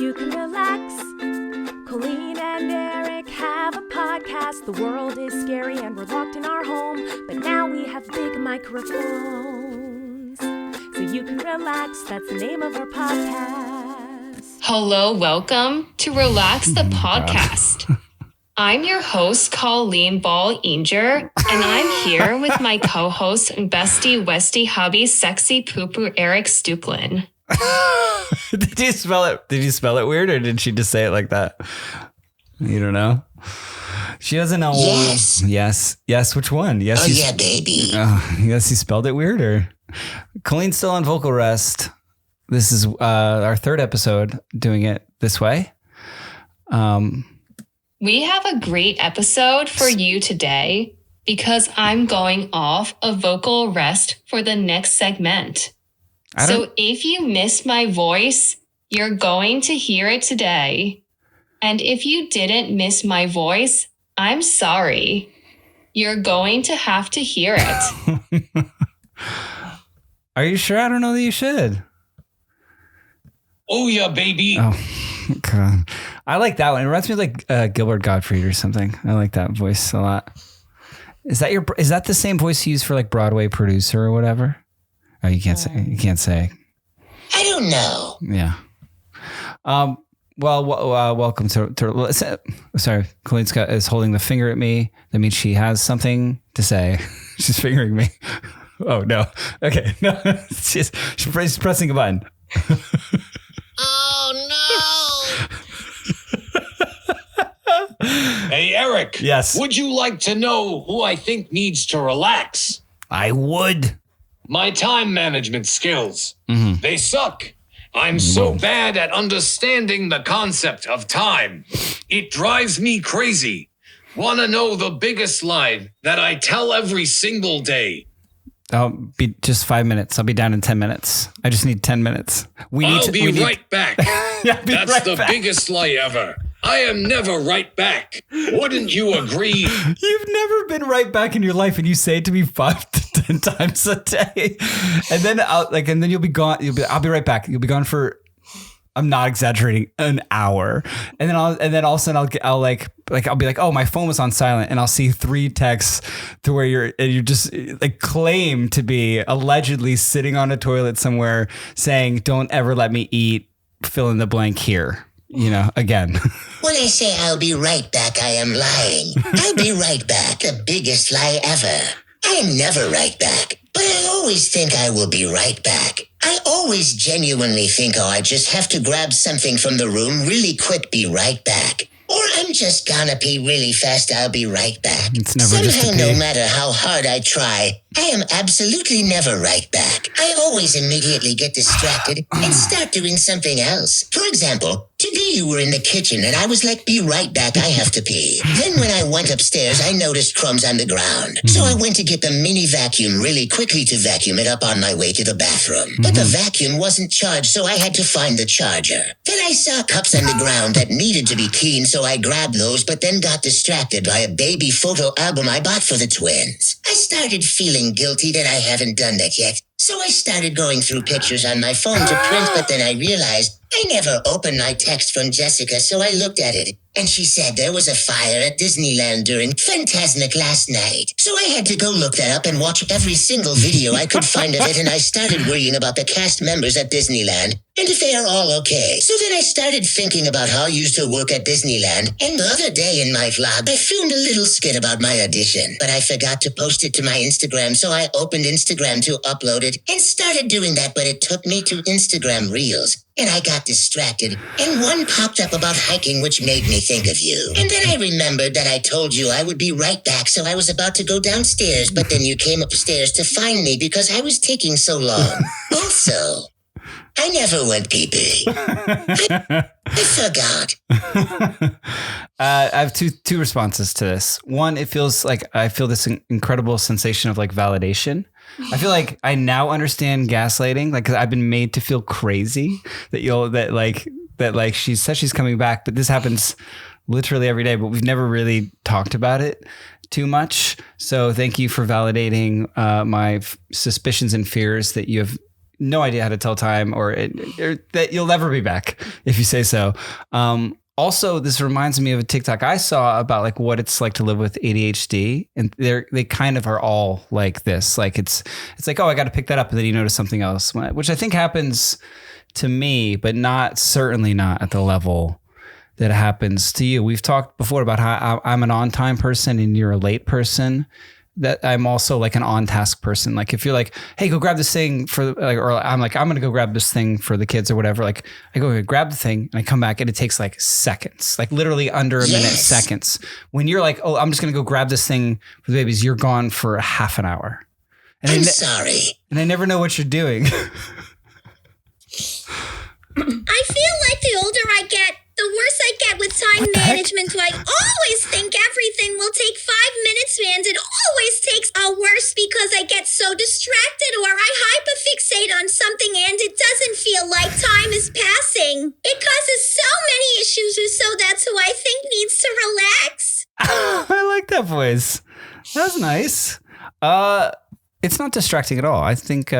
you can relax. Colleen and Erik have a podcast. The world is scary and we're locked in our home, but now we have big microphones, so you can relax. That's the name of our podcast. Hello, welcome to Relax the Podcast. I'm your host, Colleen Ball Inger, and I'm here with my co-host and bestie, Westy hubby, sexy poo-poo Erik Stuklin. Did you spell it weird, or did she just say it like that? You don't know. She doesn't know. Yes. Which one? Yes. Oh yeah, baby. Yes, you spelled it weird. Or Colleen's still on vocal rest. This is our third episode doing it this way. We have a great episode for you today because I'm going off a vocal rest for the next segment. So if you miss my voice, you're going to hear it today. And if you didn't miss my voice, I'm sorry. You're going to have to hear it. Are you sure? I don't know that you should. Oh yeah, baby. Oh, God. I like that one. It reminds me of like Gilbert Gottfried or something. I like that voice a lot. Is that the same voice you use for like Broadway producer or whatever? Oh, you can't say. You can't say. I don't know. Yeah. Welcome to. Sorry, Colleen is holding the finger at me. That means she has something to say. She's fingering me. Oh no. Okay. No. She's pressing a button. Oh no. Hey, Erik. Yes. Would you like to know who I think needs to relax? I would. My time management skills. Mm-hmm. They suck. I'm so bad at understanding the concept of time. It drives me crazy. Want to know the biggest lie that I tell every single day? I'll be just 5 minutes. I'll be down in 10 minutes. I just need 10 minutes. I'll be right back. Yeah, That's right the back. biggest lie ever. I am never right back. Wouldn't you agree? You've never been right back in your life, and you say it to me 5 to 10 times a day, and then you'll be gone. I'll be right back. You'll be gone for, I'm not exaggerating, an hour, and then all of a sudden I'll be like, oh, my phone was on silent, and I'll see 3 texts to where you're just like claim to be allegedly sitting on a toilet somewhere saying, "Don't ever let me eat." Fill in the blank here. You know, again. When I say I'll be right back, I am lying. I'll be right back. The biggest lie ever. I am never right back, but I always think I will be right back. I always genuinely think, I just have to grab something from the room really quick, be right back. Or I'm just gonna pee really fast, I'll be right back. It's never just a Somehow, pee. no matter how hard I try, I am absolutely never right back. I always immediately get distracted and start doing something else. For example, today you were in the kitchen and I was like, be right back, I have to pee. Then when I went upstairs, I noticed crumbs on the ground. So I went to get the mini vacuum really quickly to vacuum it up on my way to the bathroom. But the vacuum wasn't charged, so I had to find the charger. Then I saw cups on the ground that needed to be cleaned, so I grabbed those, but then got distracted by a baby photo album I bought for the twins. I started feeling guilty that I haven't done that yet. So I started going through pictures on my phone to print, but then I realized I never opened my text from Jessica, so I looked at it. And she said there was a fire at Disneyland during Fantasmic last night. So I had to go look that up and watch every single video I could find of it, and I started worrying about the cast members at Disneyland and if they are all okay. So then I started thinking about how I used to work at Disneyland, and the other day in my vlog, I filmed a little skit about my audition, but I forgot to post it to my Instagram, so I opened Instagram to upload it and started doing that, but it took me to Instagram Reels. And I got distracted, and one popped up about hiking, which made me think of you. And then I remembered that I told you I would be right back, so I was about to go downstairs, but then you came upstairs to find me because I was taking so long. Also, I never went pee-pee. I forgot. I have two responses to this. One, it feels like I feel this incredible sensation of like validation. I feel like I now understand gaslighting, like, 'cause I've been made to feel crazy that she says she's coming back, but this happens literally every day, but we've never really talked about it too much. So thank you for validating my suspicions and fears that you have no idea how to tell time, or that you'll never be back if you say so. Also, this reminds me of a TikTok I saw about like what it's like to live with ADHD, and they kind of are all like this. Like it's like, oh, I got to pick that up, and then you notice something else, which I think happens to me, but certainly not at the level that happens to you. We've talked before about how I'm an on-time person and you're a late person. That I'm also like an on-task person. Like if you're like, hey, go grab this thing for, like, or I'm like, I'm going to go grab this thing for the kids or whatever. Like I go grab the thing and I come back and it takes like seconds, like literally under a minute, seconds. When you're like, oh, I'm just going to go grab this thing for the babies, you're gone for half an hour. And I'm sorry. And I never know what you're doing. I feel like the older I get, the worse I get with time management. I always think everything will take 5 minutes, and it always takes worse because I get so distracted or I hyperfixate on something and it doesn't feel like time is passing. It causes so many issues, so that's who I think needs to relax. I like that voice. That's nice. It's not distracting at all. I think.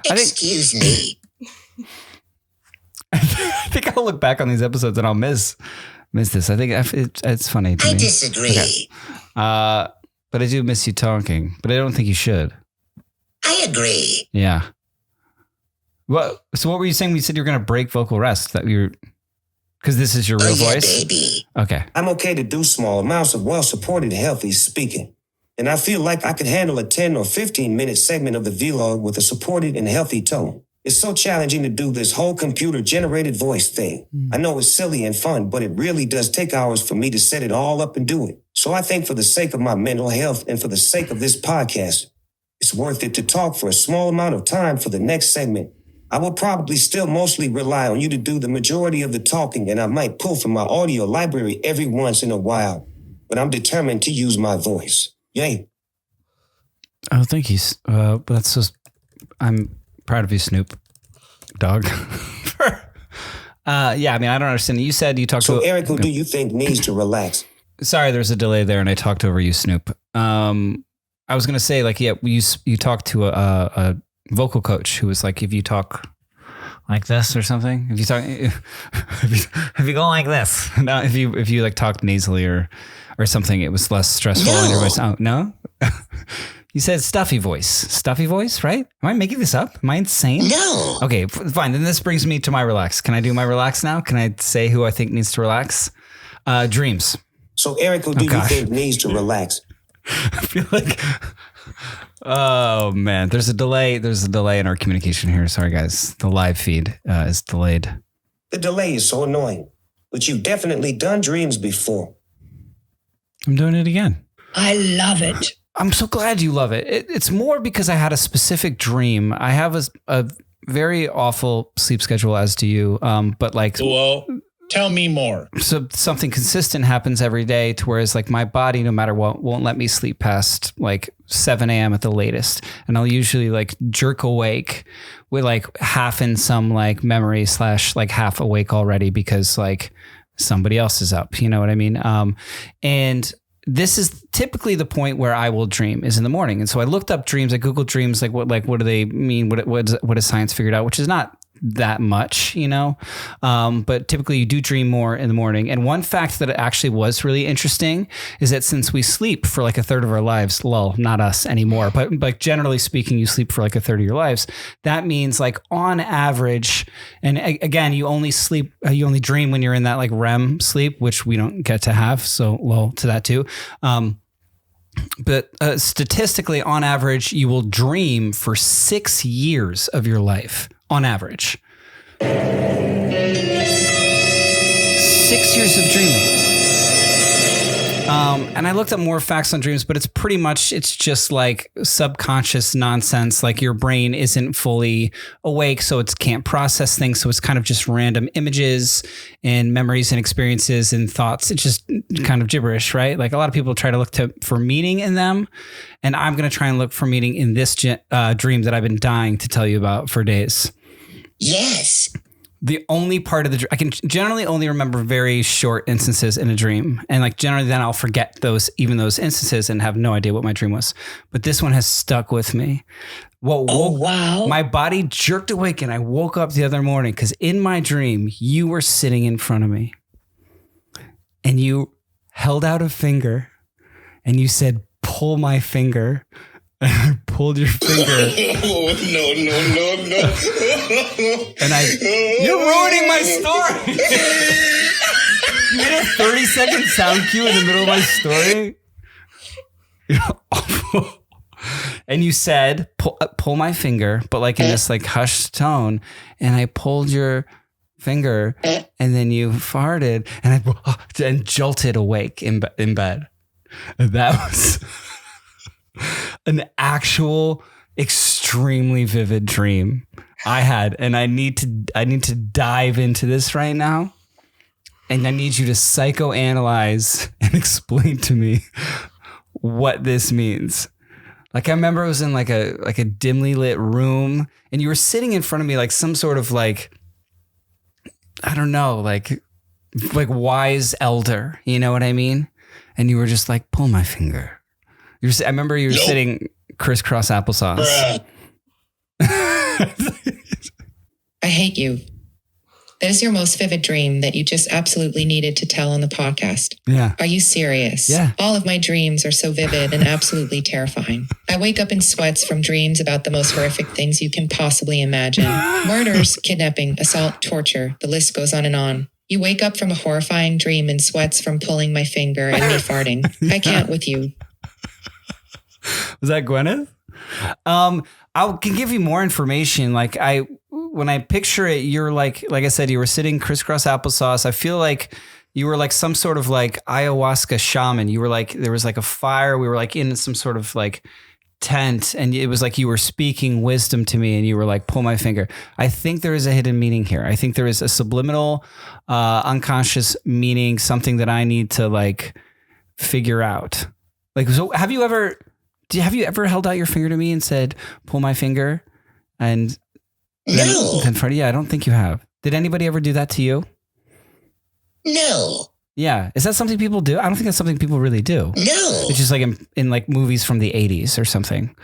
Excuse me. I think I'll look back on these episodes and I'll miss this. I think it's funny to me. I disagree. Okay. But I do miss you talking, but I don't think you should. I agree. Yeah. So what were you saying? We said you were going to break vocal rest, because this is your real voice? Baby. Okay. I'm okay to do small amounts of well-supported, healthy speaking. And I feel like I could handle a 10 or 15-minute segment of the vlog with a supported and healthy tone. It's so challenging to do this whole computer-generated voice thing. I know it's silly and fun, but it really does take hours for me to set it all up and do it. So I think for the sake of my mental health and for the sake of this podcast, it's worth it to talk for a small amount of time for the next segment. I will probably still mostly rely on you to do the majority of the talking, and I might pull from my audio library every once in a while, but I'm determined to use my voice. Yay. Oh, thank you. That's just, I'm proud of you, Snoop Dog. Yeah, I mean, I don't understand. You said you talked to... So, Erik, who do you think needs to relax? Sorry, there's a delay there, and I talked over you, Snoop. I was going to say, like, yeah, you talked to a vocal coach who was like, if you talk like this or something, if you go like this, no, if you like talk nasally or something, it was less stressful in your voice. Oh, no? You said stuffy voice, right? Am I making this up? Am I insane? No. Okay, fine. Then this brings me to my relax. Can I do my relax now? Can I say who I think needs to relax? Dreams. So, Erik, who do you think needs to relax? I feel like, oh man, there's a delay in our communication here. Sorry, guys. The live feed is delayed. The delay is so annoying, but you've definitely done dreams before. I'm doing it again. I love it. I'm so glad you love it. It's more because I had a specific dream. I have a very awful sleep schedule, as do you. But like, well, tell me more. So something consistent happens every day, to whereas like my body, no matter what, won't let me sleep past like 7 a.m. at the latest, and I'll usually like jerk awake with like half in some like memory / like half awake already because like somebody else is up. You know what I mean? And this is typically the point where I will dream is in the morning. And so I looked up dreams. I Googled dreams. Like what do they mean? What has science figured out? Which is not that much, you know? But typically you do dream more in the morning. And one fact that actually was really interesting is that since we sleep for like a third of our lives, not us anymore, but like generally speaking, you sleep for like a third of your lives. That means like on average, and again, you only dream when you're in that like REM sleep, which we don't get to have. So to that too. But statistically, on average, you will dream for 6 years of your life. On average. 6 years of dreaming. And I looked up more facts on dreams, but it's just like subconscious nonsense. Like your brain isn't fully awake, so it can't process things. So it's kind of just random images and memories and experiences and thoughts. It's just kind of gibberish, right? Like a lot of people try to look for meaning in them. And I'm going to try and look for meaning in this dream that I've been dying to tell you about for days. Yes. The only part of I can generally only remember very short instances in a dream. And like generally then I'll forget those instances and have no idea what my dream was. But this one has stuck with me. wow. My body jerked awake and I woke up the other morning because in my dream, you were sitting in front of me and you held out a finger and you said, pull my finger. And I pulled your finger. Oh, no. And you're ruining my story. You made a 30-second sound cue in the middle of my story. And you said, pull my finger, but like in this like hushed tone. And I pulled your finger and then you farted and jolted awake in bed. And that was an actual extremely vivid dream I had. And I need to dive into this right now. And I need you to psychoanalyze and explain to me what this means. Like I remember it was in like a dimly lit room and you were sitting in front of me like some sort of like, I don't know, like wise elder, you know what I mean? And you were just like, pull my finger. I remember you were sitting crisscross applesauce. I hate you. That is your most vivid dream that you just absolutely needed to tell on the podcast. Yeah. Are you serious? Yeah. All of my dreams are so vivid and absolutely terrifying. I wake up in sweats from dreams about the most horrific things you can possibly imagine. Murders, kidnapping, assault, torture. The list goes on and on. You wake up from a horrifying dream in sweats from pulling my finger and me farting. I can't with you. Was that Gwyneth? I can give you more information. Like when I picture it, you're like I said, you were sitting crisscross applesauce. I feel like you were like some sort of like ayahuasca shaman. You were like, there was like a fire. We were like in some sort of like tent and it was like you were speaking wisdom to me and you were like, pull my finger. I think there is a hidden meaning here. I think there is a subliminal, unconscious meaning, something that I need to like figure out. Like, so have you ever held out your finger to me and said, pull my finger? And then Freddie, yeah, I don't think you have. Did anybody ever do that to you? No. Yeah. Is that something people do? I don't think that's something people really do. No. It's just like in like movies from the 80s or something.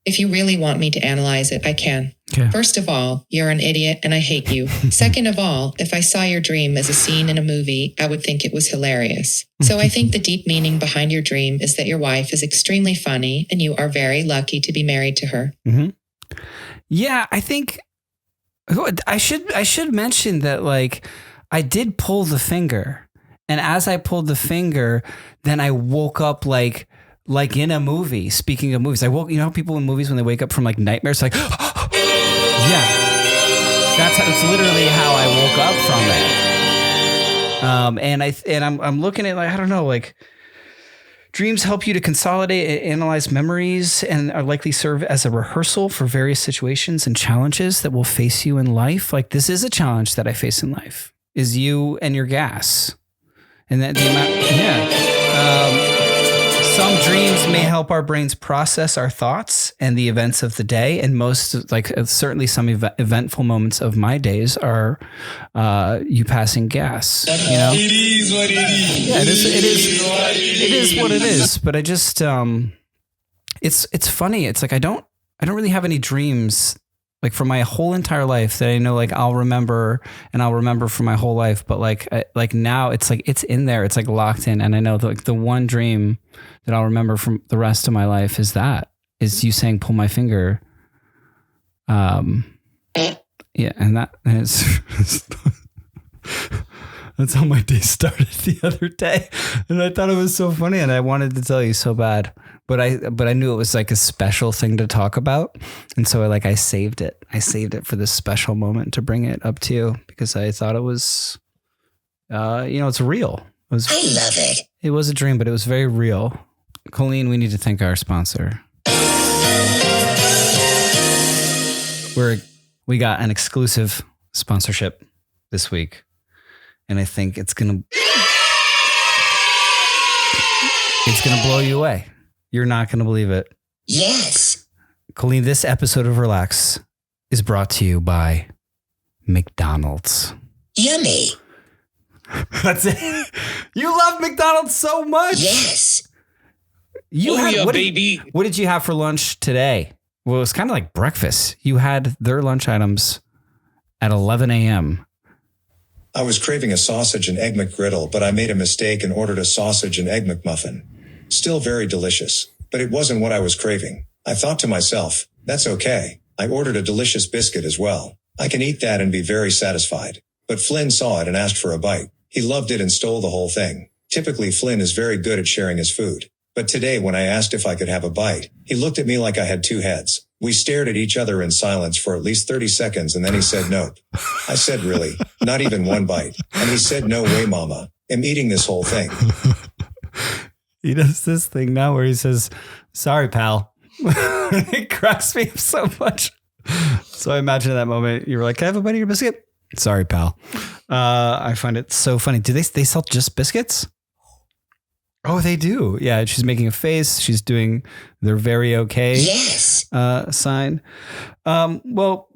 If you really want me to analyze it, I can. Okay. First of all, you're an idiot and I hate you. Second of all, if I saw your dream as a scene in a movie, I would think it was hilarious. So I think the deep meaning behind your dream is that your wife is extremely funny and you are very lucky to be married to her. Mm-hmm. Yeah, I think I should mention that like I did pull the finger, and as I pulled the finger, then I woke up like in a movie. Speaking of movies, I woke. You know how people in movies when they wake up from like nightmares, like yeah, that's literally how I woke up from it. And I'm looking at like I don't know like. Dreams help you to consolidate and analyze memories and are likely serve as a rehearsal for various situations and challenges that will face you in life. Like this is a challenge that I face in life, is you and your gas. And that the amount, some dreams may help our brains process our thoughts and the events of the day. And most, like certainly some eventful moments of my days are you passing gas. You know, It is what it is. yeah, it is what it is. But I just, it's funny. It's like I don't really have any dreams like for my whole entire life that I know like I'll remember for my whole life. But like now it's like it's in there. It's like locked in, and I know like the one dream that I'll remember from the rest of my life is you saying pull my finger. Yeah, and that is that's how my day started the other day, and I thought it was so funny, and I wanted to tell you so bad, but I knew it was like a special thing to talk about, and so I saved it. I saved it for this special moment to bring it up to you because I thought it was, it's real. I love it. It was a dream, but it was very real. Colleen, we need to thank our sponsor. We got an exclusive sponsorship this week, and I think it's gonna blow you away. You're not gonna believe it. Yes. Colleen, this episode of Relax is brought to you by McDonald's. Yummy. That's it. You love McDonald's so much. Yes. What baby. What did you have for lunch today? Well, it's kind of like breakfast. You had their lunch items at 11 a.m. I was craving a sausage and egg McGriddle, but I made a mistake and ordered a sausage and egg McMuffin. Still very delicious, but it wasn't what I was craving. I thought to myself, that's okay. I ordered a delicious biscuit as well. I can eat that and be very satisfied. But Flynn saw it and asked for a bite. He loved it and stole the whole thing. Typically, Flynn is very good at sharing his food. But today, when I asked if I could have a bite, he looked at me like I had two heads. We stared at each other in silence for at least 30 seconds, and then he said, nope. I said, really? Not even one bite? And he said, no way, mama. I'm eating this whole thing. He does this thing now where he says, sorry, pal. It cracks me up so much. So I imagine in that moment, you were like, can I have a bite of your biscuit? Sorry, pal. I find it so funny. Do they sell just biscuits? Oh, they do. Yeah, she's making a face. She's doing their very okay sign. Well,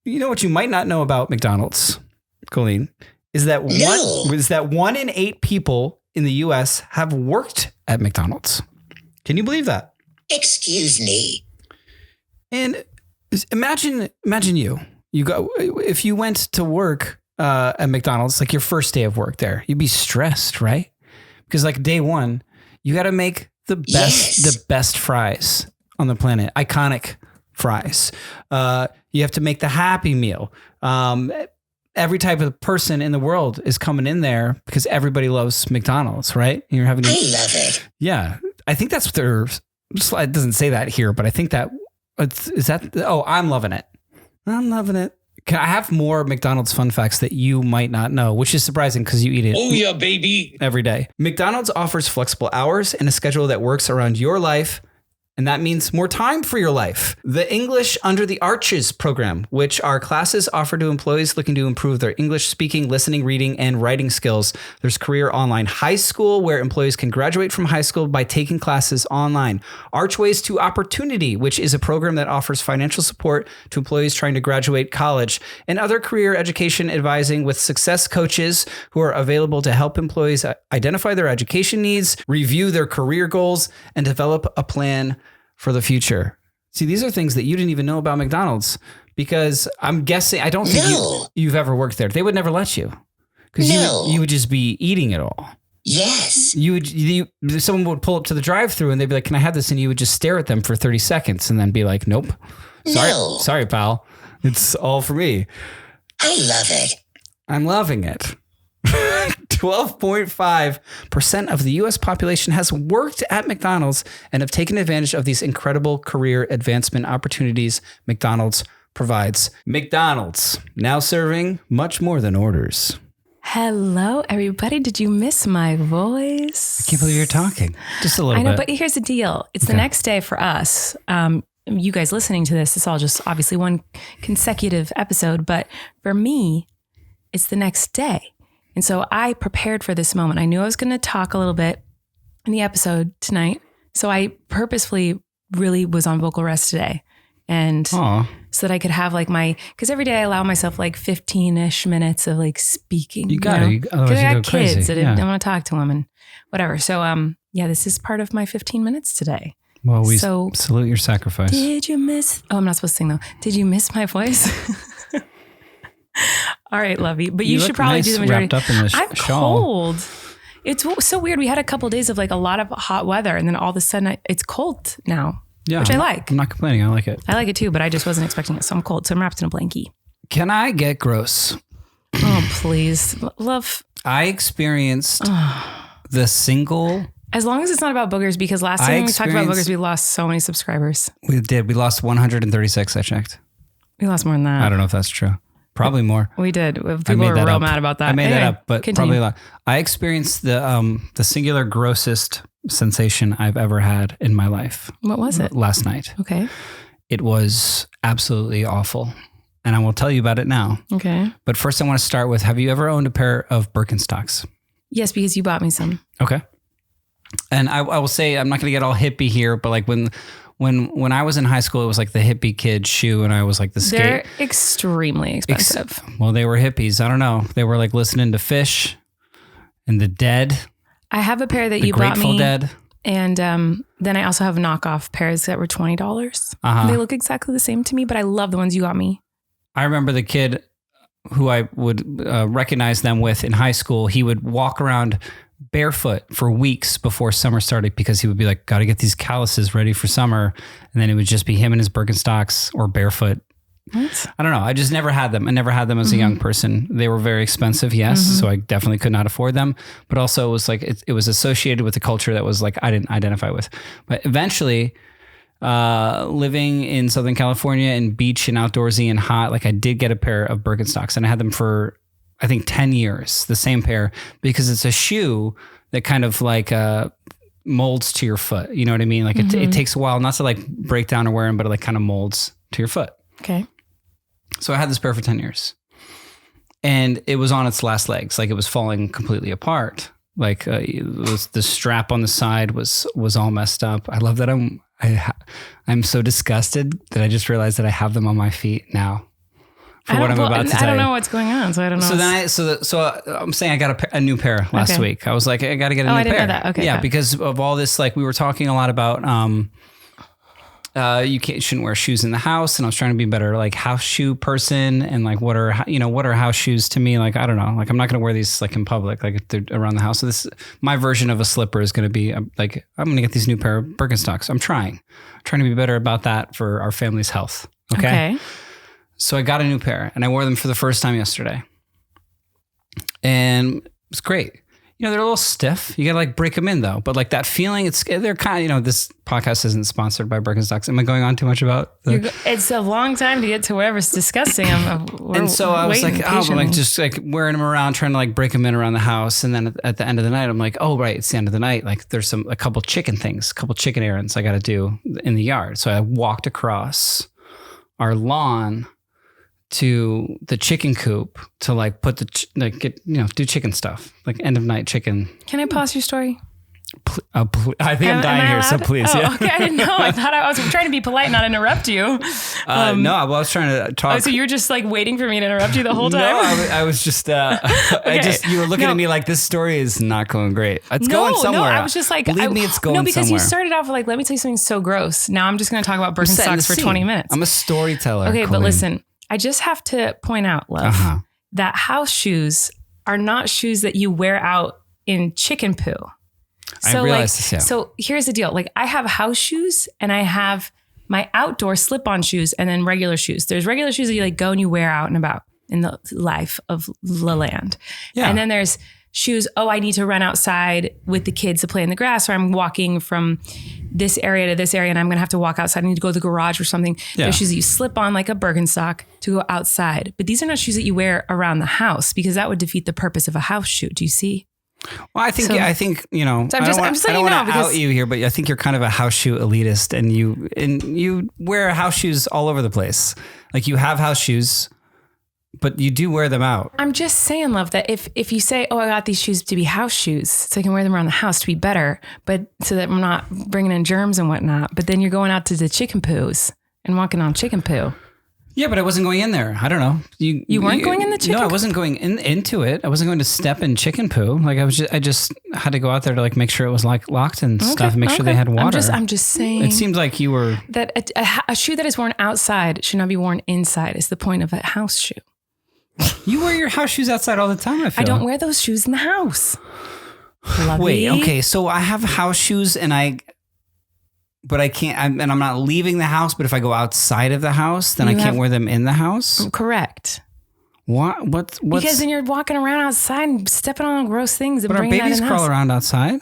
you know what you might not know about McDonald's, Colleen, is that one in 8 people in the U.S. have worked at McDonald's. Can you believe that? Excuse me. And imagine you go, if you went to work at McDonald's, like your first day of work there, you'd be stressed, right? Because like day one, you got to make the best fries on the planet, iconic fries. You have to make the Happy Meal. Every type of person in the world is coming in there because everybody loves McDonald's, right? I love it. Yeah, I think that's what they're. It doesn't say that here, but I think that is that. Oh, I'm loving it. I'm loving it. Can I have more McDonald's fun facts that you might not know, which is surprising because you eat it. Oh, yeah, baby. Every day. McDonald's offers flexible hours and a schedule that works around your life. And that means more time for your life. The English Under the Arches program, which are classes offered to employees looking to improve their English speaking, listening, reading, and writing skills. There's Career Online High School, where employees can graduate from high school by taking classes online. Archways to Opportunity, which is a program that offers financial support to employees trying to graduate college. And other career education advising with success coaches who are available to help employees identify their education needs, review their career goals, and develop a plan for the future. See, these are things that you didn't even know about McDonald's because I'm guessing, I don't think you've ever worked there. They would never let you because you would just be eating it all. Yes. Someone would pull up to the drive-thru and they'd be like, can I have this? And you would just stare at them for 30 seconds and then be like, nope. Sorry, pal. It's all for me. I love it. I'm loving it. 12.5% of the U.S. population has worked at McDonald's and have taken advantage of these incredible career advancement opportunities McDonald's provides. McDonald's, now serving much more than orders. Hello, everybody. Did you miss my voice? I can't believe you're talking. Just a little bit. I know, but here's the deal. It's the next day for us. You guys listening to this, it's all just obviously one consecutive episode. But for me, it's the next day. And so I prepared for this moment. I knew I was going to talk a little bit in the episode tonight. So I purposefully really was on vocal rest today. And so that I could have like because every day I allow myself like 15-ish minutes of like speaking. You got it. Otherwise I got go crazy. kids that I want to talk to them and whatever. So this is part of my 15 minutes today. Well, we salute your sacrifice. Did you miss? Oh, I'm not supposed to sing though. Did you miss my voice? All right, Lovey. But you should probably do the majority. Wrapped up in this I'm shawl. cold. It's so weird. We had a couple of days of like a lot of hot weather, and then all of a sudden it's cold now, which I like. I'm not complaining. I like it. I like it too, but I just wasn't expecting it. So I'm cold. So I'm wrapped in a blankie. Can I get gross? Oh, please. Love. I experienced the single... As long as it's not about boogers, because last time we talked about boogers, we lost so many subscribers. We did. We lost 136, I checked. We lost more than that. I don't know if that's true. Probably more. We did. People were real mad about that. I made that up, but probably a lot. I experienced the singular grossest sensation I've ever had in my life. What was it? Last night. Okay. It was absolutely awful. And I will tell you about it now. Okay. But first I want to start with, have you ever owned a pair of Birkenstocks? Yes, because you bought me some. Okay. And I will say, I'm not going to get all hippie here, but like when I was in high school, it was like the hippie kid shoe, and I was like the skate. They're extremely expensive. Well, they were hippies. I don't know. They were like listening to Fish and the Dead. I have a pair that you bought me. Grateful Dead. And then I also have knockoff pairs that were $20. They look exactly the same to me, but I love the ones you got me. I remember the kid who I would recognize them with in high school. He would walk around barefoot for weeks before summer started because he would be like, got to get these calluses ready for summer. And then it would just be him in his Birkenstocks or barefoot. What? I don't know. I just never had them. I never had them as a young person. They were very expensive, yes. So I definitely could not afford them. But also it was like, it was associated with a culture that was like, I didn't identify with. But eventually, living in Southern California and beach and outdoorsy and hot, like I did get a pair of Birkenstocks and I had them for, I think 10 years, the same pair, because it's a shoe that kind of like, molds to your foot. You know what I mean? Like it takes a while not to like break down or wear them, but it like kind of molds to your foot. Okay. So I had this pair for 10 years and it was on its last legs. Like it was falling completely apart. Like the strap on the side was all messed up. I love that I'm so disgusted that I just realized that I have them on my feet now for what I'm about to tell you. I don't know what's going on, so I don't know. So I'm saying I got a new pair last week. I was like, I got to get a new pair. I didn't know that. Okay. Yeah, because of all this, like we were talking a lot about, you shouldn't wear shoes in the house, and I was trying to be a better like house shoe person, and like what are house shoes to me? Like I don't know, like I'm not going to wear these like in public, like if they're around the house. So my version of a slipper is going to be like I'm going to get these new pair of Birkenstocks. I'm trying to be better about that for our family's health. Okay. So I got a new pair, and I wore them for the first time yesterday, and it was great. You know, they're a little stiff. You got to like break them in though. But like that feeling, they're kind of, this podcast isn't sponsored by Birkenstocks. Am I going on too much about it's a long time to get to whatever's disgusting. And so I was like, I'm like just like wearing them around, trying to like break them in around the house. And then at the end of the night, I'm like, oh, right. It's the end of the night. Like there's a couple chicken errands I got to do in the yard. So I walked across our lawn to the chicken coop to like put do chicken stuff, like end of night chicken. Can I pause your story? I think I'm dying here, so please. Oh, okay. I didn't know. I thought I was trying to be polite and not interrupt you. No, I was trying to talk. So you were just like waiting for me to interrupt you the whole time? No, I was just, okay. You were looking at me like this story is not going great. It's going somewhere. No, I was just like, believe me, it's going somewhere. No, because you started off with like, let me tell you something so gross. Now I'm just going to talk about Birkenstocks for 20 minutes. I'm a storyteller. Okay, Colleen. but listen. I just have to point out, love, that house shoes are not shoes that you wear out in chicken poo. So I realize this, yeah. So here's the deal. Like I have house shoes and I have my outdoor slip-on shoes and then regular shoes. There's regular shoes that you like go and you wear out and about in the life of the land. Yeah. And then there's shoes, I need to run outside with the kids to play in the grass, or I'm walking from this area to this area and I'm going to have to walk outside. I need to go to the garage or something. Yeah. There's shoes that you slip on like a Birkenstock to go outside. But these are not shoes that you wear around the house because that would defeat the purpose of a house shoe. Do you see? Well, I think, you know, so I'm just I don't want to out you here, but I think you're kind of a house shoe elitist and you wear house shoes all over the place. Like you have house shoes, but you do wear them out. I'm just saying, love, that if you say, I got these shoes to be house shoes so I can wear them around the house to be better, but so that I'm not bringing in germs and whatnot, but then you're going out to the chicken poos and walking on chicken poo. Yeah, but I wasn't going in there. I don't know. You weren't going in the chicken? No, I wasn't going into it. I wasn't going to step in chicken poo. Like I just had to go out there to like make sure it was like locked and stuff, and make sure they had water. I'm just saying. It seems like you were that a shoe that is worn outside should not be worn inside. Is the point of a house shoe. You wear your house shoes outside all the time, I feel. I don't wear those shoes in the house. Lovey. Wait, okay. So I have house shoes but I can't, and I'm not leaving the house, but if I go outside of the house, then I can't wear them in the house? Correct. What? Because then you're walking around outside and stepping on gross things. And but our babies crawl around outside?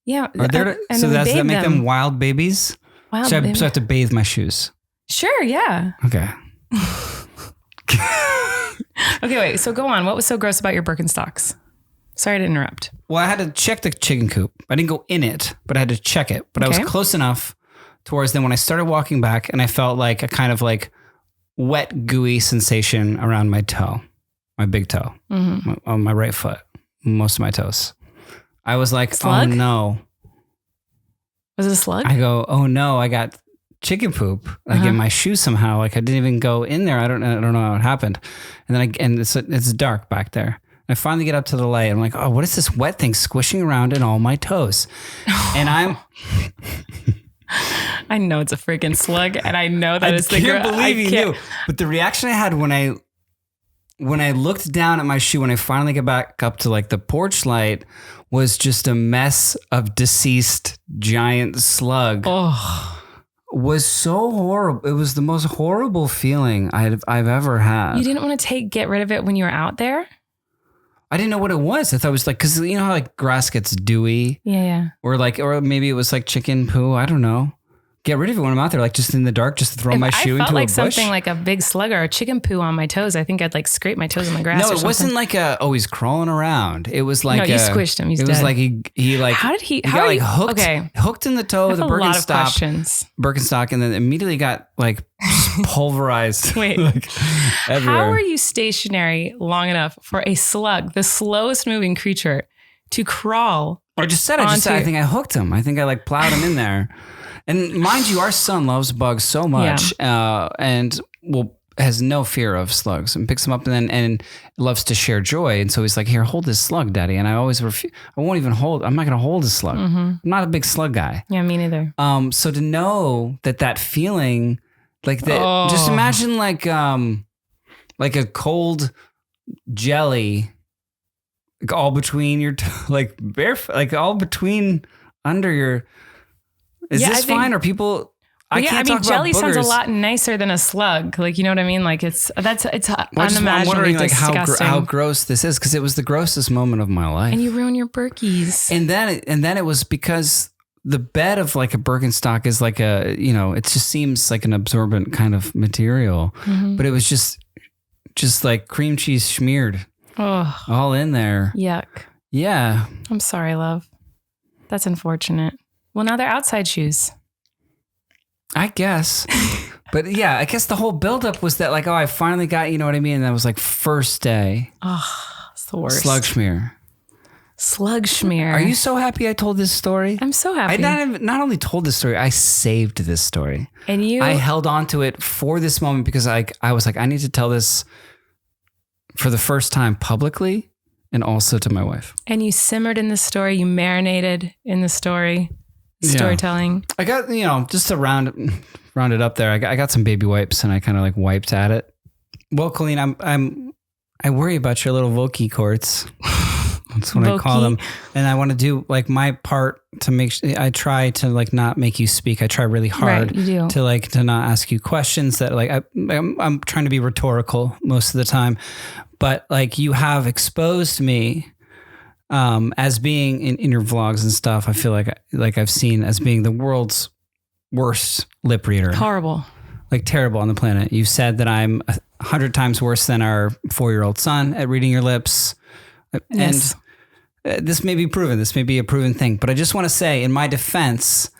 Yeah. So does that make them wild babies? So I have to bathe my shoes? Sure, yeah. Okay. Okay, wait. So go on. What was so gross about your Birkenstocks? Sorry to interrupt. Well, I had to check the chicken coop. I didn't go in it, but I had to check it. But I was close enough towards then when I started walking back and I felt like a kind of like wet, gooey sensation around my toe, my big toe, on my right foot, most of my toes. I was like, slug? Oh no. Was it a slug? I go, oh no, I got chicken poop like in my shoe somehow. Like I didn't even go in there. I don't know how it happened. And then it's dark back there. I finally get up to the light. I'm like, oh, what is this wet thing squishing around in all my toes? And I know it's a freaking slug, and I know that it's the girl. I can't believe you knew. But the reaction I had when I looked down at my shoe, when I finally get back up to like the porch light, was just a mess of deceased giant slug. Oh. Was so horrible. It was the most horrible feeling I've ever had. You didn't want to get rid of it when you were out there? I didn't know what it was. I thought it was like, because you know how like grass gets dewy? Yeah. Or maybe it was like chicken poo. I don't know. Get rid of it when I'm out there, like just in the dark, just to throw my shoe into a bush. I felt like something like a big slug or a chicken poo on my toes. I think I'd like scrape my toes on the grass. No, it wasn't like he's crawling around. It was like you squished him. He's dead. It was like he like how did he? He got like hooked in the toe of the Birkenstock, and then immediately got like pulverized. Wait, like, how are you stationary long enough for a slug, the slowest moving creature, to crawl? I think I hooked him. I think I like plowed him in there. And mind you, our son loves bugs so much, and has no fear of slugs, and picks them up and loves to share joy. And so he's like, "Here, hold this slug, Daddy." And I always refuse. I'm not going to hold a slug. Mm-hmm. I'm not a big slug guy. Yeah, me neither. So to know that feeling, like that, just imagine like a cold jelly, like all between your like barefoot, like all between under your. Is this fine? Are people? I can't talk about jelly boogers. sounds a lot nicer than a slug. Like, you know what I mean? Like it's unimaginably I'm wondering like disgusting. how gross this is, because it was the grossest moment of my life. And you ruin your Berkeys. And then it was because the bed of like a Birkenstock is like it just seems like an absorbent kind of material, but it was just like cream cheese smeared, all in there. Yuck. Yeah. I'm sorry, love. That's unfortunate. Well, now they're outside shoes. I guess. But yeah, I guess the whole buildup was that like, I finally got, you know what I mean? And that was like first day. Oh, it's the worst. Slug schmear. Are you so happy I told this story? I'm so happy. I not only told this story, I saved this story. And I held on to it for this moment because I was like, I need to tell this for the first time publicly and also to my wife. And you simmered in the story. You marinated in the story. Storytelling. I got, just to round it up there, I got some baby wipes and I kind of like wiped at it. Well, Colleen, I worry about your little Voki courts. That's what I call them. And I want to do like my part to make sure I try to like not make you speak. I try really hard to not ask you questions that like I'm trying to be rhetorical most of the time, but like you have exposed me as being in your vlogs and stuff. I feel like I've seen as being the world's worst lip reader. Horrible. Like terrible on the planet. You said that I'm 100 times worse than our 4-year-old son at reading your lips. Yes. And this may be proven. This may be a proven thing. But I just want to say, in my defense,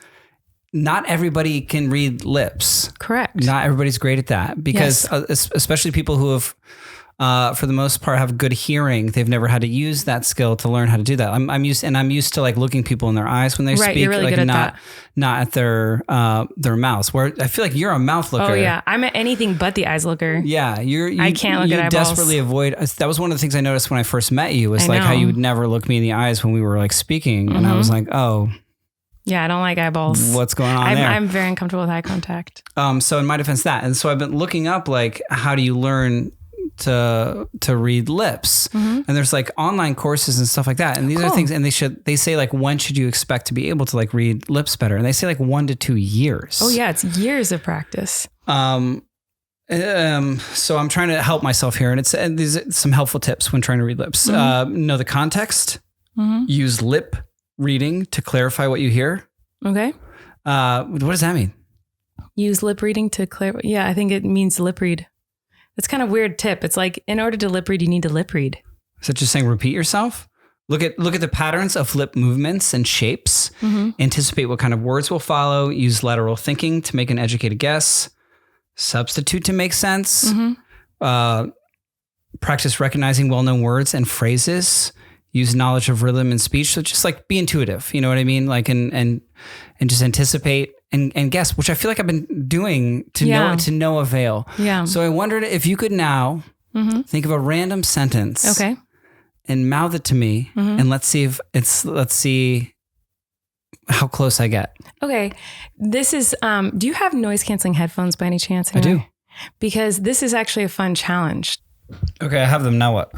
not everybody can read lips. Correct. Not everybody's great at that. Because especially people who have, for the most part, have good hearing. They've never had to use that skill to learn how to do that. I'm used to like looking people in their eyes when they speak. You're really like good at that. Not at their mouths. Where I feel like you're a mouth looker. Oh yeah, I'm at anything but the eyes looker. Yeah, I can't look at eyeballs. Desperately avoid. That was one of the things I noticed when I first met you. Was like how you would never look me in the eyes when we were like speaking, and I was like, oh. Yeah, I don't like eyeballs. What's going on there? I'm very uncomfortable with eye contact. So in my defense, and so I've been looking up like how do you learn to read lips, and there's like online courses and stuff like that, and these are things, and they say like when should you expect to be able to like read lips better, and they say like 1 to 2 years. Oh yeah, it's years of practice. So I'm trying to help myself here, and these are some helpful tips when trying to read lips. Know the context. Use lip reading to clarify what you hear. Okay. What does that mean? Use lip reading to clarify. Yeah, I think it means lip read. It's kind of weird tip. It's like in order to lip read, you need to lip read. So just saying repeat yourself? Look at the patterns of lip movements and shapes. Anticipate what kind of words will follow. Use lateral thinking to make an educated guess. Substitute to make sense. Practice recognizing well-known words and phrases. Use knowledge of rhythm and speech. So just like be intuitive. You know what I mean? Like and just anticipate and guess, which I feel like I've been doing to no avail. Yeah. So I wondered if you could now think of a random sentence. Okay. and mouth it to me, and let's see how close I get. Okay. This is, do you have noise canceling headphones by any chance? I do. Because this is actually a fun challenge. Okay, I have them. Now what?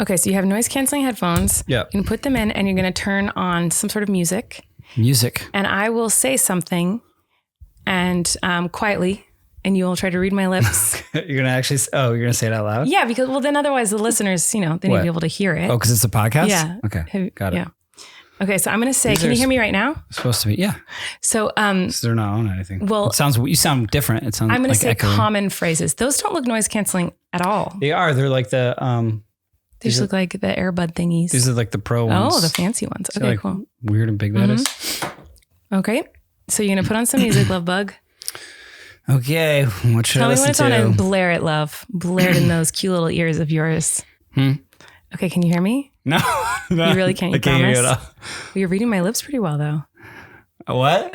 Okay, so you have noise canceling headphones. Yeah. You can put them in and you're going to turn on some sort of music. Music. And I will say something and quietly, and you will try to read my lips. You're going to actually, you're going to say it out loud? Yeah, because, well, then otherwise the listeners, they need to be able to hear it. Oh, because it's a podcast? Yeah. Okay, got it. Yeah. Okay, so I'm going to say, can you hear me right now? Supposed to be, yeah. So, they're not on anything. Well, you sound different. It sounds I'm going like to say echoing. common phrases. Those don't look noise canceling at all. They are. They're like the, they just look like the Airbud thingies. These are like the pro ones. Oh, the fancy ones. See Okay, like cool. Weird and big that is. Okay, so you're going to put on some music, love bug. Okay, what should I Tell me when listen it's on to? and blare it, love. Blare it in those cute little ears of yours. Okay, can you hear me? No. You really can't? You I can't hear promise? you at all. Well, you're reading my lips pretty well, though. What?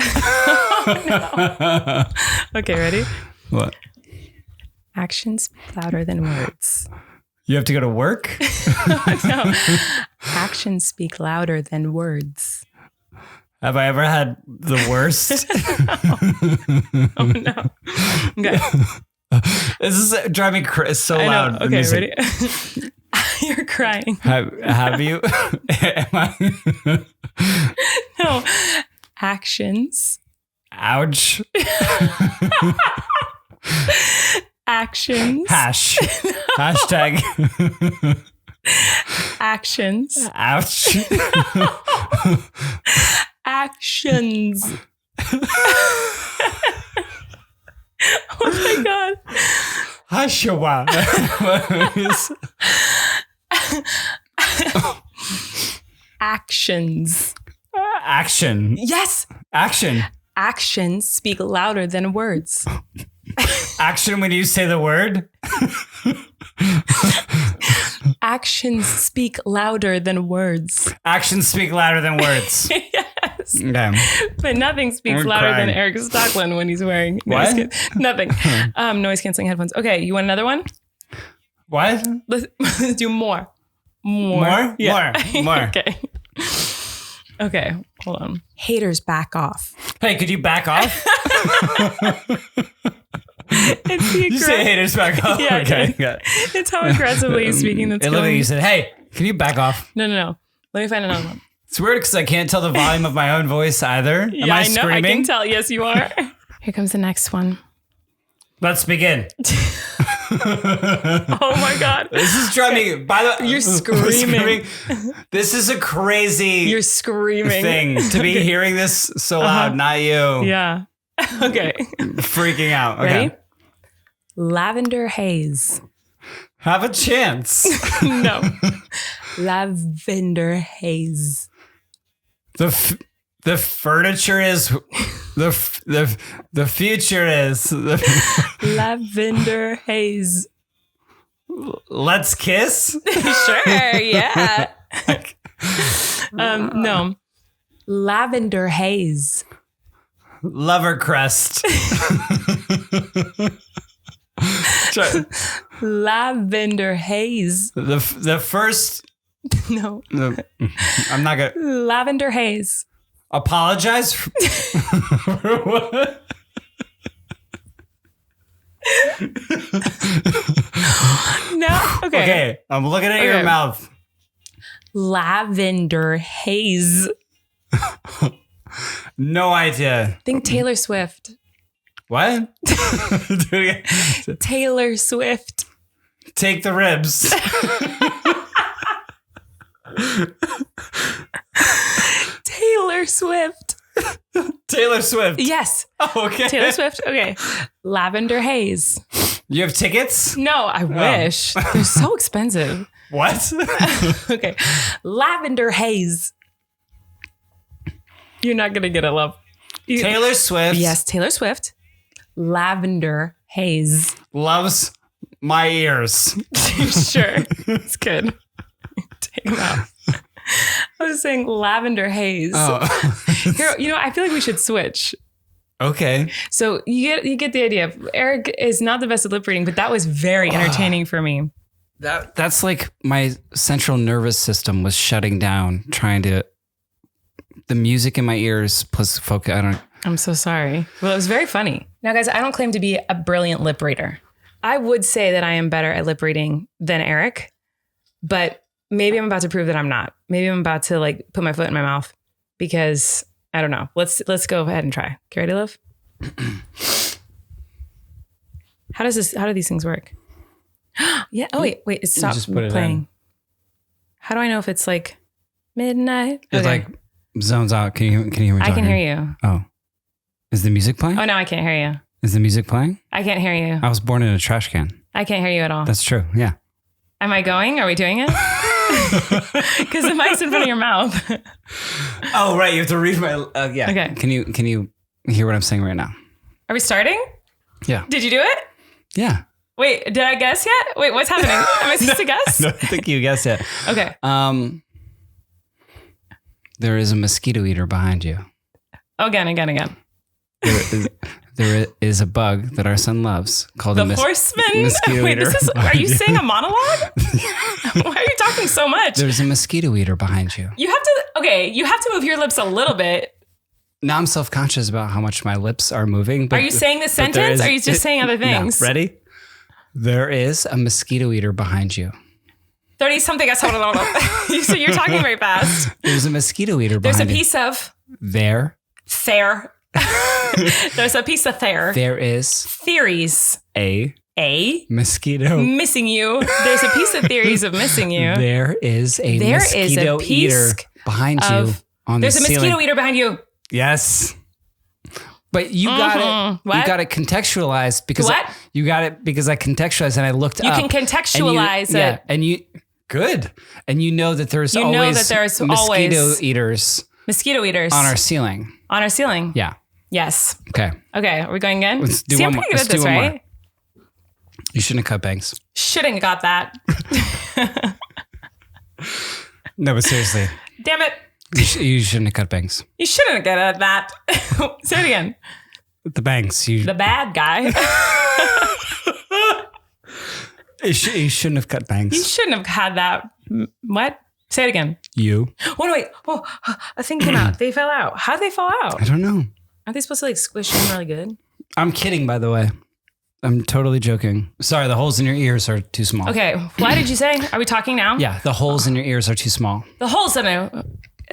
Okay, ready? What? Actions speak louder than words. You have to go to work? No. Actions speak louder than words. Have I ever had the worst? Oh, no. Okay. This is driving me so I loud. know. Okay, ready? You're crying. Have you? Am I? No. Actions. Ouch. Actions. Hashtag. Actions. Ouch. Actions. Oh my God. Hashawa. Actions. Action. Yes. Action. Actions speak louder than words. Action when you say the word? Actions speak louder than words. Actions speak louder than words. Yes. Okay. But nothing speaks I'm louder crying. than Erik Stockland when he's wearing What? nothing. Noise canceling headphones. Okay, you want another one? What? Let's do more. More? Yeah. More. Okay. Okay, hold on. Haters back off. Hey, could you back off? It's the You say haters back off? Yeah, Okay. Got it. It's how aggressively he's speaking that's It looked like going. you said, hey, can you back off? No. Let me find another one. It's weird because I can't tell the volume of my own voice either. Am Yeah, I I know. screaming? I can tell. Yes, you are. Here comes the next one. Let's begin. Oh my God. This is driving me. By the You're screaming. This is a crazy You're screaming. thing to be hearing this so loud, not you. Yeah. Okay. Freaking out. Okay. Ready? Lavender haze. Have a chance. No. Lavender haze. The furniture is the future is Lavender haze. Let's kiss. Sure, yeah. No. Lavender haze. Lover crest. Lavender haze. The first. No. I'm not gonna Lavender haze. apologize for what? No. Okay. Okay, I'm looking at your Okay. mouth. Lavender haze. No idea. Think Taylor Swift. What? Do it again. Taylor Swift. Take the ribs. Taylor Swift. Taylor Swift. Yes. Oh, okay. Taylor Swift. Okay. Lavender haze. You have tickets? No, I wish. They're so expensive. What? Okay. Lavender haze. You're not going to get it, love. Taylor Swift. Yes, Taylor Swift. Lavender haze. Loves my ears. Sure. It's good. Take them out. I was saying lavender haze. Oh. Here, I feel like we should switch. Okay. So you get the idea. Erik is not the best at lip reading, but that was very entertaining for me. That's like my central nervous system was shutting down, trying to. The music in my ears plus focus. I'm so sorry. Well, it was very funny. Now, guys, I don't claim to be a brilliant lip reader. I would say that I am better at lip reading than Erik, but maybe I'm about to prove that I'm not. Maybe I'm about to like put my foot in my mouth because I don't know. Let's go ahead and try. You ready, love? How do these things work? Yeah. Oh, wait, it stopped just put it playing. in. How do I know if it's like midnight? It like zones out. Can you hear me? I can hear you. Oh, is the music playing? Oh, no, I can't hear you. Is the music playing? I can't hear you. I was born in a trash can. I can't hear you at all. That's true. Yeah. Am I going? Are we doing it? Because the mic's in front of your mouth. Oh, right. You have to read my. Yeah. Okay. Can you hear what I'm saying right now? Are we starting? Yeah. Did you do it? Yeah. Wait, did I guess yet? Wait, what's happening? Am I supposed to guess? I don't think you guessed it. Okay. There is a mosquito eater behind you. Again. There is a bug that our son loves called the horseman. mosquito Wait, eater. Are you saying a monologue? Why are you talking so much? There's a mosquito eater behind you. You have to move your lips a little bit. Now I'm self-conscious about how much my lips are moving. But, are you saying this sentence? Or are you just saying other things? No. Ready? There is a mosquito eater behind you. 30-something. So you're talking very fast. There's a mosquito eater behind you. There's a piece of... There. There's a piece of there. There is... Theories. A mosquito. Missing you. There's a piece of theories of missing you. There is a mosquito eater behind you on the ceiling. There's a mosquito eater behind you. Yes. But you got it. What? You got it contextualized because you got it because I contextualized and I looked up. You can contextualize it. Yeah, and you good. And you know that there's always mosquito eaters on our ceiling. On our ceiling. Yeah. Yes. Okay. Are we going again? Let's do one more. I'm pretty good at this, right? More. You shouldn't have cut bangs. Shouldn't have got that. No, but seriously. Damn it. You shouldn't have cut bangs. You shouldn't have got that. Say it again. The bangs. The bad guy. You shouldn't have cut bangs. You shouldn't have had that. What? Say it again. You. Oh, no, wait. Oh, a thing came out. They fell out. How'd they fall out? I don't know. Aren't they supposed to like squish in really good? I'm kidding, by the way. I'm totally joking. Sorry, the holes in your ears are too small. Okay. Why did you say? Are we talking now? Yeah, the holes in your ears are too small. The holes in it.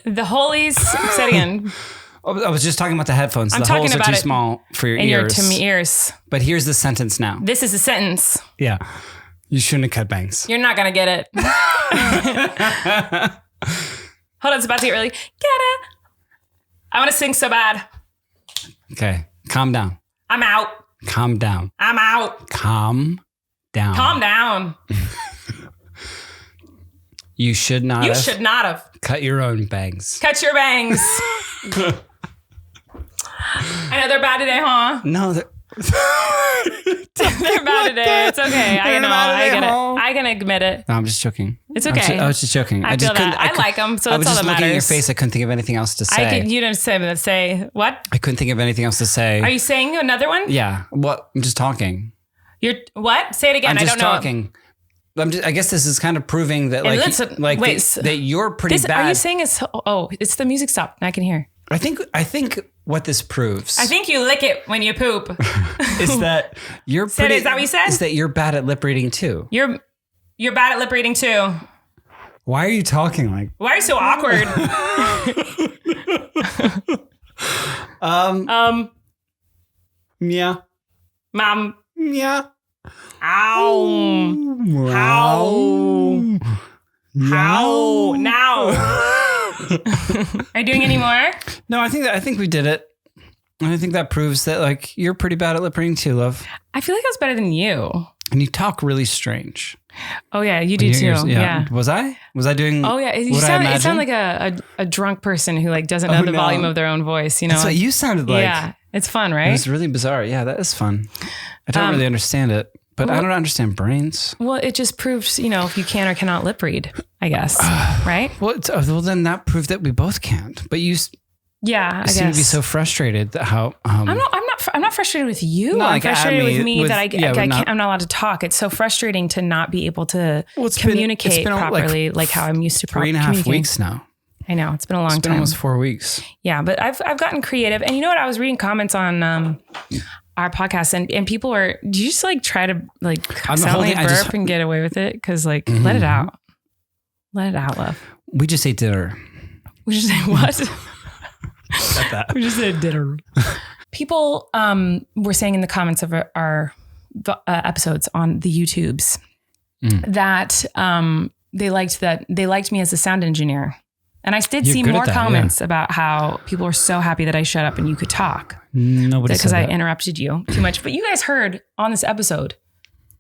The holies. Say it again. I was just talking about the headphones. I'm the talking holes are about too it small for your in ears. your ears. But here's the sentence now. This is a sentence. Yeah. You shouldn't have cut bangs. You're not going to get it. Hold on, it's about to get really. Get it. I want to sing so bad. Okay. Calm down. I'm out. Calm down. I'm out. Calm down. Calm down. You should not have. You should not have. Cut your own bangs. Cut your bangs. I know they're bad today, huh? No, they're bad today. It's okay. I know. I get it. I can admit it. No, I'm just joking. It's okay. I was just joking. I feel that. I like them, so that's all that matters. I was just looking at your face. I couldn't think of anything else to say. You didn't say what? I couldn't think of anything else to say. Are you saying another one? Yeah. What? I'm just talking. You're what? Say it again. I don't know. I'm just talking. I guess this is kind of proving that that you're pretty bad. Are you saying it's the music stopped and I can hear. I think what this proves. I think you lick it when you poop. Is that you're pretty? Is that what you said? Is that you're bad at lip reading too? You're bad at lip reading too. Why are you talking like? Why are you so awkward? Yeah. Mom. Yeah. Ow. How? How? Now. Are you doing any more? No, I think we did it. And I think that proves that like you're pretty bad at lip reading too, love. I feel like I was better than you. And you talk really strange. Oh yeah, you do too. Yeah. Was I doing? Oh yeah. You sound like a drunk person who like doesn't know the volume of their own voice. You know. That's what you sounded like. Yeah, it's fun, right? It was really bizarre. Yeah, that is fun. I don't really understand it. But I don't understand brains. Well, it just proves, if you can or cannot lip read, I guess. Right? Well, then that proved that we both can't. But Yeah, I seem to be guess. so frustrated that how I'm not frustrated with you. I'm frustrated with me that I'm not allowed to talk. It's so frustrating to not be able to communicate properly, like how I'm used to 3.5 weeks now. I know, it's been a long time. It's been almost 4 weeks. Yeah, but I've gotten creative. And you know what? I was reading comments on our podcast and people were, do you just like try to like silently burp and get away with it? Because like, let it out. Let it out, love. We just ate dinner. We just ate what? We just ate dinner. People were saying in the comments of our episodes on the YouTubes that they liked me as a sound engineer. And I did see more comments about how people were so happy that I shut up and you could talk. Nobody said that. Because I interrupted you too much. But you guys heard on this episode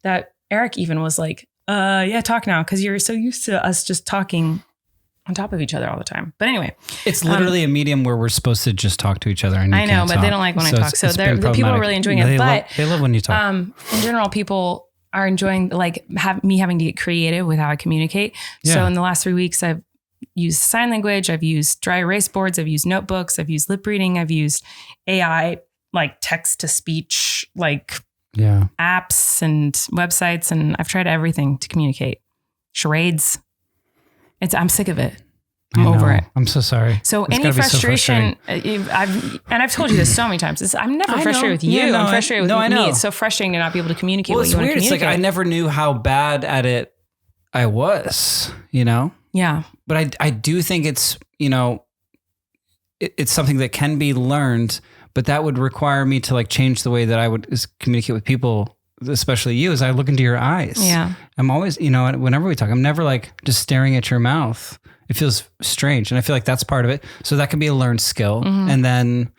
that Erik even was like, yeah, talk now. Because you're so used to us just talking on top of each other all the time. But anyway. It's literally a medium where we're supposed to just talk to each other. And I know, but they don't like when I talk. So the people are really enjoying it. But they love when you talk. In general, people are enjoying like me having to get creative with how I communicate. Yeah. So in the last 3 weeks, I've used sign language. I've used dry erase boards. I've used notebooks. I've used lip reading. I've used AI, like text to speech, like apps and websites. And I've tried everything to communicate. Charades. I'm sick of it. I'm over it. I'm so sorry. So any frustration, I've told you this so many times. I'm never frustrated with you. I'm frustrated with me. It's so frustrating to not be able to communicate what you want to communicate. It's like I never knew how bad at it I was, you know? Yeah. But I do think it's, you know, it's something that can be learned, but that would require me to like change the way that I would communicate with people, especially you, as I look into your eyes. Yeah. I'm always, you know, whenever we talk, I'm never like just staring at your mouth. It feels strange. And I feel like that's part of it. So that can be a learned skill. Mm-hmm. And then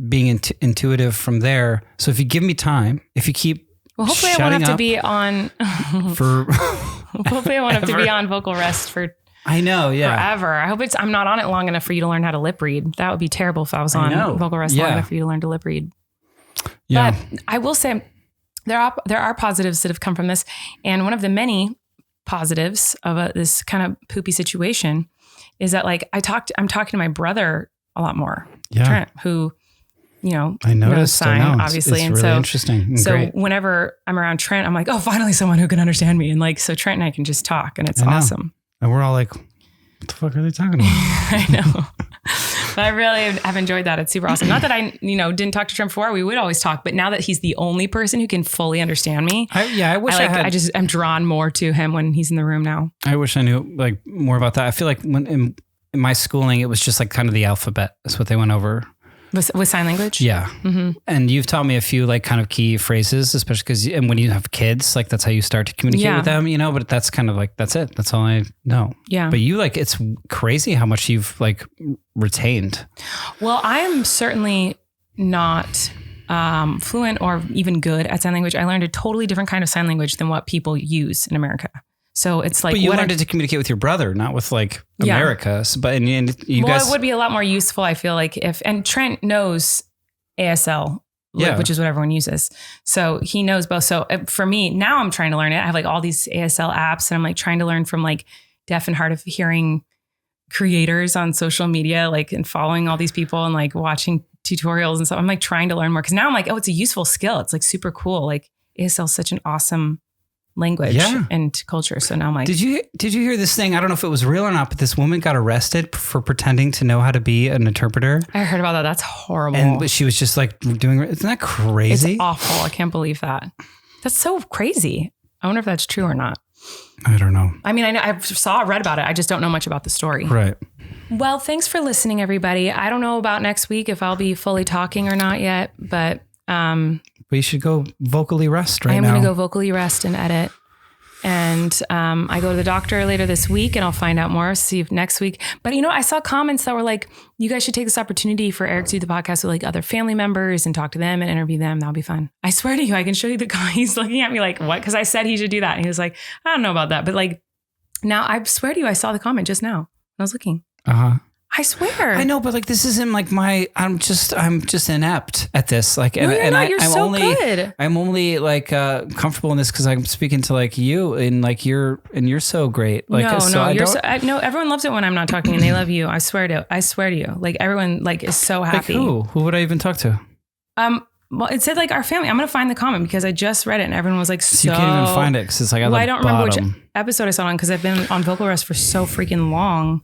being intuitive from there. So if you give me time, if you keep hopefully I won't have to be on hopefully I won't have to be on vocal rest for I know, forever. I hope I'm not on it long enough for you to learn how to lip read. That would be terrible if I was on vocal rest long enough for you to learn to lip read. Yeah. But I will say there are positives that have come from this. And one of the many positives of this kind of poopy situation is that like I'm talking to my brother a lot more, Trent, who, you know, knows sign, obviously. It's and really so interesting. And so great. Whenever I'm around Trent, I'm like, oh, finally someone who can understand me. And like, so Trent and I can just talk and it's awesome. And we're all like, what the fuck are they talking about? I know. But I really have enjoyed that. It's super awesome. Not that I, didn't talk to Trent before. We would always talk, but now that he's the only person who can fully understand me, I wish I'm drawn more to him when he's in the room now. I wish I knew like more about that. I feel like when in my schooling, it was just like kind of the alphabet. That's what they went over. With sign language? Yeah. Mm-hmm. And you've taught me a few like kind of key phrases, especially because when you have kids, like that's how you start to communicate with them, you know, but that's kind of like, that's it. That's all I know. Yeah. But you like, it's crazy how much you've like retained. Well, I'm certainly not fluent or even good at sign language. I learned a totally different kind of sign language than what people use in America. So it's like, but you learned it to communicate with your brother, not with like America. But and you guys, it would be a lot more useful. I feel like and Trent knows ASL, which is what everyone uses. So he knows both. So for me, now I'm trying to learn it. I have like all these ASL apps and I'm like trying to learn from like deaf and hard of hearing creators on social media, like and following all these people and like watching tutorials and stuff. I'm like trying to learn more. Cause now I'm like, oh, it's a useful skill. It's like super cool. Like ASL is such an awesome language and culture. So now I'm like, did you hear this thing? I don't know if it was real or not, but this woman got arrested for pretending to know how to be an interpreter. I heard about that. That's horrible. But she was just like doing, isn't that crazy? It's awful. I can't believe that. That's so crazy. I wonder if that's true or not. I don't know. I mean, I read about it. I just don't know much about the story. Right. Well, thanks for listening, everybody. I don't know about next week if I'll be fully talking or not yet, but we should go vocally rest right now. I am going to go vocally rest and edit. And I go to the doctor later this week and I'll find out more, see if next week. But, I saw comments that were like, you guys should take this opportunity for Erik to do the podcast with like other family members and talk to them and interview them. That'll be fun. I swear to you, I can show you the guy. He's looking at me like, what? Because I said he should do that. And he was like, I don't know about that. But like, now I swear to you, I saw the comment just now when I was looking. Uh-huh. I swear. I know, but like this isn't like I'm just inept at this. Like, No, you're not. You're I'm so only, good. I'm only like comfortable in this because I'm speaking to like you, and like you're so great. Like, no, everyone loves it when I'm not talking, and they love you. I swear to you. Like everyone like is so happy. Like who would I even talk to? Well, it said like our family. I'm gonna find the comment because I just read it, and everyone was like, so you can't even find it because it's like I don't remember which episode I saw it on because I've been on vocal rest for so freaking long.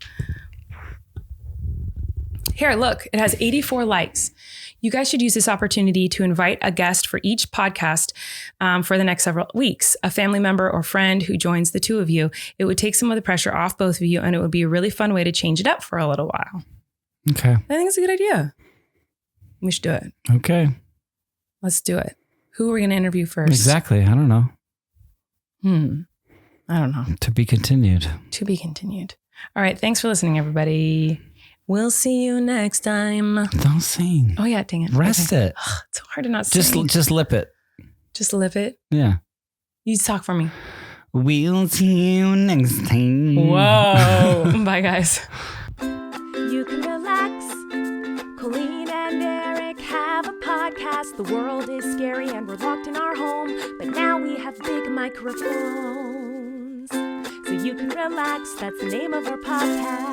Here, look, it has 84 likes. You guys should use this opportunity to invite a guest for each podcast for the next several weeks, a family member or friend who joins the two of you. It would take some of the pressure off both of you, and it would be a really fun way to change it up for a little while. Okay. I think it's a good idea. We should do it. Okay. Let's do it. Who are we going to interview first? Exactly. I don't know. I don't know. To be continued. To be continued. All right. Thanks for listening, everybody. We'll see you next time. Don't sing. Oh yeah, dang it. Rest it. Ugh, it's so hard to not sing. Just lip it. Just lip it. Yeah. You talk for me. We'll see you next time. Whoa. Bye, guys. You can relax. Colleen and Erik have a podcast. The world is scary and we're locked in our home, but now we have big microphones. So you can relax. That's the name of our podcast.